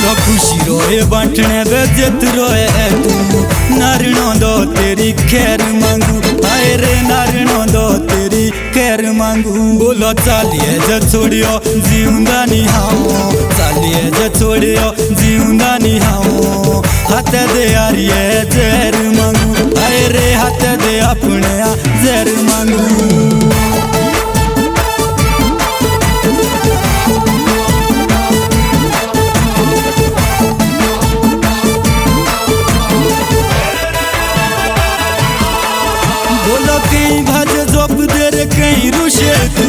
बोलो खुशी रोए बांटने दे जित रोए तू, नारणो दो तेरी खैर मांगू, हाय रे नारणो दो तेरी खैर मांगू। बोलो चालिए जे छोड़ियो जीवंदा नहीं हाओ, चालिए जे छोड़ियो जीवंदा नहीं हाओ। हाथ दे यारिए जहर मांगू, हाय रे हाथ दे अपने जहर मांगू। बोलो कहीं भाजे जोप दे रे कहीं रुशे तू,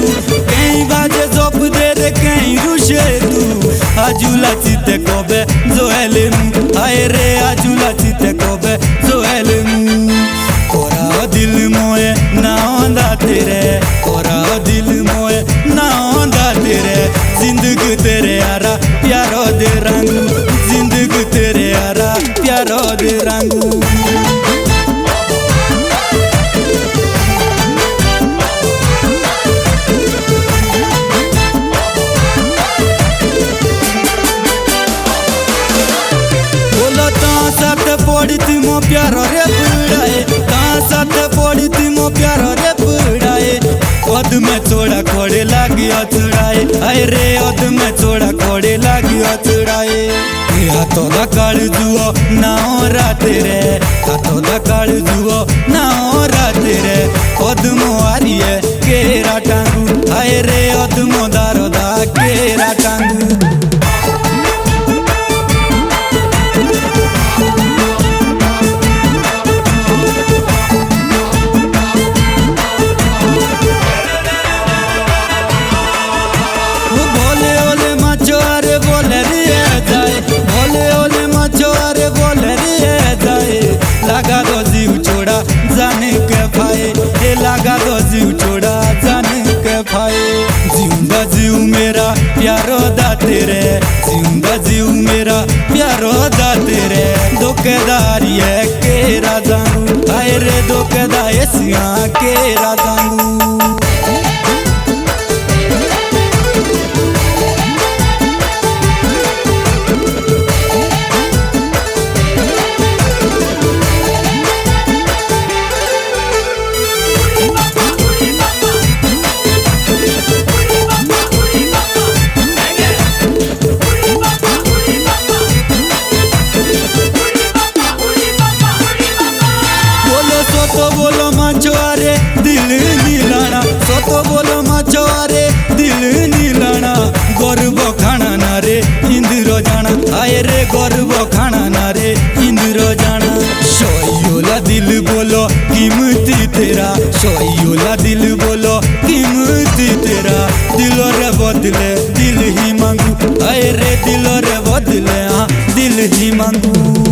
कहीं भाजे जोप दे रे कहीं रुशे तू। आजुला चिते कोबे जोएले मु, हाय रे आजुला चिते कोबे जोएले मु। कोरा दिल मोए ना होंदा तेरे, कोरा दिल मोए ना होंदा तेरे। जिंदगी तेरे यारा प्यारो दे रंगू, जिंदगी तेरे यारा प्यारो दे रंगू। साथ पड़ी थी मो प्यारो रे बुढ़ाए, साथ पड़ी थी मो प्यारो रे बुढ़ाए। ओद में छोड़ा खोड़े लागी अचड़ाए, हाय रे ओद में छोड़ा खोड़े लागी अचड़ाए। हाथों दा काल जुओ ना हो राते रे, हाथों दा काल जुओ ना हो राते रे। ओद मो आरिए केरा टांगू, हाय रे ओद मो दारो दा केरा टांगू। लगा दो जीव छोड़ा जाने के भाई, ये लगा दो जीव छोड़ा जाने के भाई। जिंदा जीव मेरा प्यारो दा तेरे, जिंदा जीव मेरा प्यारो दा तेरे। धोखेदारी है के राजांगू, हाय रे धोखेदारी सिया के राजांगू। तो बोलो मछुआरे दिल नीलाना, तो बोलो मछुआरे दिल नीलाना। गर्व खाना ना रे इंद्रो जाना, हाय रे गर्व खाना ना रे इंद्रो जाना। सोयोला दिल बोलो कीमती तेरा, सोयोला दिल बोलो कीमती तेरा। दिलो रे बदले दिल ही मांगू, हाय रे दिलो रे बदले हाँ दिल ही मांगू।